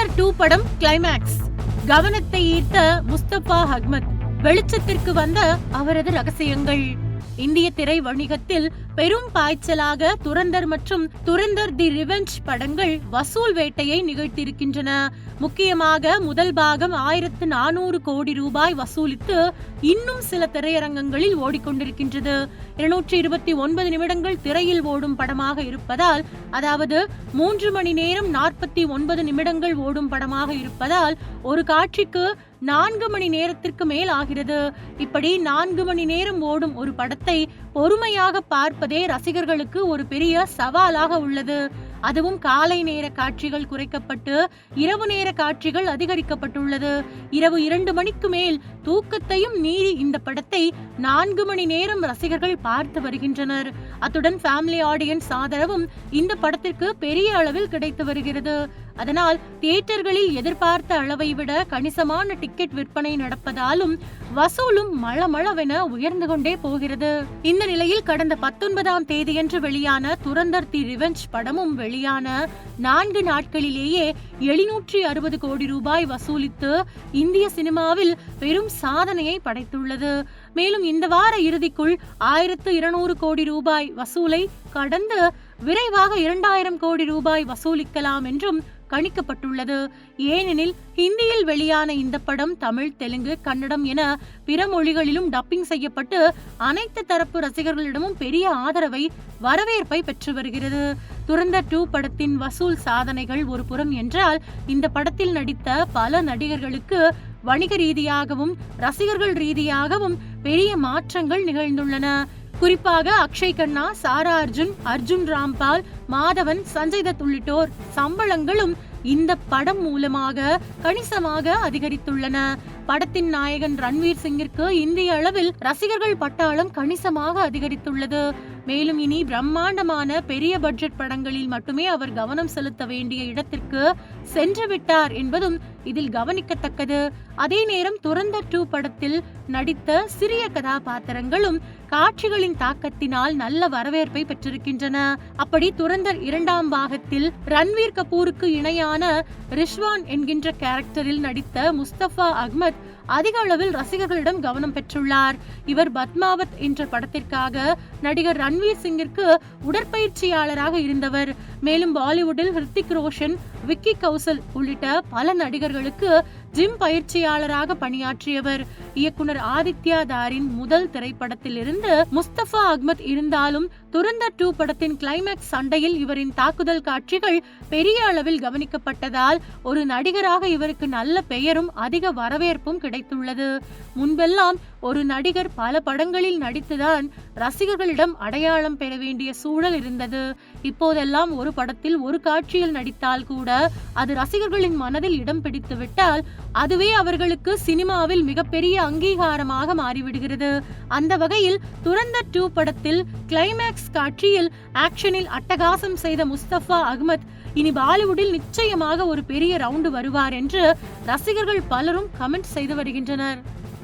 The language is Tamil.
துரந்தர் 2 படம் கிளைமேக்ஸ். கவனத்தை ஈர்த்த முஸ்தபா அஹ்மத். வெளிச்சத்திற்கு வந்த அவரது ரகசியங்கள். இந்திய திரை வணிகத்தில் பெரும் பாய்ச்சலாக துரந்தர் மற்றும் துரந்தர் தி ரிவெஞ்ச் படங்கள் வசூல் வேட்டையை நிகழ்த்தியிருக்கின்றன. முக்கியமாக முதல் பாகம் 1400 கோடி ரூபாய் வசூலித்து இன்னும் சில திரையரங்கங்களில் ஓடிக்கொண்டிருக்கின்றது. 229 நிமிடங்கள் திரையில் ஓடும் படமாக இருப்பதால், அதாவது 3 மணி நேரம் 49 நிமிடங்கள் ஓடும் படமாக இருப்பதால் ஒரு காட்சிக்கு 4 மணி நேரத்திற்கு மேல் ஆகிறது. இப்படி 4 மணி நேரம் ஓடும் ஒரு படத்தை பொறுமையாக பார்ப்பதே ரசிகர்களுக்கு ஒரு பெரிய சவாலாக உள்ளது. அதுவும் காலை நேர காட்சிகள் குறைக்கப்பட்டு இரவு நேர காட்சிகள் அதிகரிக்கப்பட்டுள்ளது. இரவு 2 மணிக்கு மேல் தூக்கத்தையும் மீறி இந்த படத்தை 4 மணி நேரம் ரசிகர்கள் பார்த்து வருகின்றனர். அத்துடன் ஃபேமிலி ஆடியன்ஸ் ஆதரவும் இந்த படத்திற்கு பெரிய அளவில் கிடைத்து வருகிறது. அதனால் தியேட்டர்களில் எதிர்பார்த்த அளவை விட கணிசமான டிக்கெட் விற்பனை நடப்பதாலும் வசூலும் மளமளவென உயர்ந்து கொண்டே போகிறது. இந்த நிலையில் கடந்த 19ஆம் தேதியன்று வெளியான துரந்தர் தி ரிவெஞ்ச் படமும் வெளியான 4 நாட்களிலேயே 760 கோடி ரூபாய் வசூலித்து இந்திய சினிமாவில் பெரும் சாதனையை படைத்துள்ளது. மேலும் இந்த வார இறுதிக்குள் 1200 கோடி ரூபாய் வசூலை கடந்து விரைவாக 2000 கோடி ரூபாய் வசூலிக்கலாம் என்றும் கணிக்கப்பட்டுள்ளது. ஏனெனில் ஹிந்தியில் வெளியான இந்த படம் தமிழ், தெலுங்கு, கன்னடம் என பிற மொழிகளிலும் டப்பிங் செய்யப்பட்டு அனைத்து தரப்பு ரசிகர்களிடமும் பெரிய ஆதரவை, வரவேற்பை பெற்று வருகிறது. துரந்தர் 2 படத்தின் வசூல் சாதனைகள் ஒரு புறம் என்றால், இந்த படத்தில் நடித்த பல நடிகர்களுக்கு வணிக ரீதியாகவும் ரசிகர்கள் ரீதியாகவும் பெரிய மாற்றங்கள் நிகழ்ந்துள்ளன. குறிப்பாக அக்ஷய் கண்ணா, சாரா அர்ஜுன், அர்ஜுன் ராம்பால், மாதவன், சஞ்சய் தத் உள்ளிட்டோர் சம்பளங்களும் இந்த படம் மூலமாக கணிசமாக அதிகரித்துள்ளன. படத்தின் நாயகன் ரன்வீர் சிங்கிற்கு இந்திய அளவில் ரசிகர்கள் பட்டாளம் கணிசமாக அதிகரித்துள்ளது. மேலும் இனி பிரம்மாண்டமான பெரிய பட்ஜெட் படங்களில் மட்டுமே அவர் கவனம் செலுத்த வேண்டிய இடத்திற்கு சென்று விட்டார் என்பதும் இதில் கவனிக்கத்தக்கது. அதே நேரம் துரந்தர் 2 படத்தில் நடித்த சிறிய கதாபாத்திரங்களும் காட்சிகளின் தாக்கத்தினால் நல்ல வரவேற்பை பெற்றிருக்கின்றன. அப்படி துரந்தர் 2ஆம் பாகத்தில் ரன்வீர் கபூருக்கு இணையான ரிஷ்வான் என்கின்ற கேரக்டரில் நடித்த முஸ்தபா அஹ்மத் அதிக அளவில் ரசிகர்களிடம் கவனம் பெற்றுள்ளார். இவர் பத்மாவத் என்ற படத்திற்காக நடிகர் ரன்வீர் சிங்கிற்கு உடற்பயிற்சியாளராக இருந்தவர். மேலும் பாலிவுட்டில் ஹிருத்திக் ரோஷன், விக்கி கௌசல் உள்ளிட்ட பல நடிகர்களுக்கு ஜிம் பயிற்சியாளராக பணியாற்றியவர். இயக்குனர் ஆதித்யா தாரின் முதல் திரைப்படத்தில் இருந்து முஸ்தபா அஹ்மத் இருந்தாலும் துரந்தர் 2 படத்தின் கிளைமேக்ஸ் சண்டையில் இவரின் தாக்குதல் காட்சிகள் பெரிய அளவில் கவனிக்கப்பட்டதால் ஒரு நடிகராக இவருக்கு நல்ல பெயரும் அதிக வரவேற்பும் கிடைத்துள்ளது. முன்பெல்லாம் ஒரு நடிகர் பல படங்களில் நடித்துதான் ரசிகர்களிடம் அடையாளம் பெற வேண்டிய சூழல் இருந்தது. இப்போதெல்லாம் ஒரு படத்தில் ஒரு காட்சியில் நடித்தால் கூட அது ரசிகர்களின் மனதில் இடம் பிடித்து விட்டால் அதுவே அவர்களுக்கு சினிமாவில் மிகப்பெரிய அங்கீகாரமாக மாறிவிடுகிறது. அந்த வகையில் துரந்தர் 2 படத்தில் கிளைமேக்ஸ் காட்சியில் ஆக்ஷனில் அட்டகாசம் செய்த முஸ்தபா அஹ்மத் இனி பாலிவுட்டில் நிச்சயமாக ஒரு பெரிய ரவுண்டு வருவார் என்று ரசிகர்கள் பலரும் கமெண்ட் செய்து வருகின்றனர்.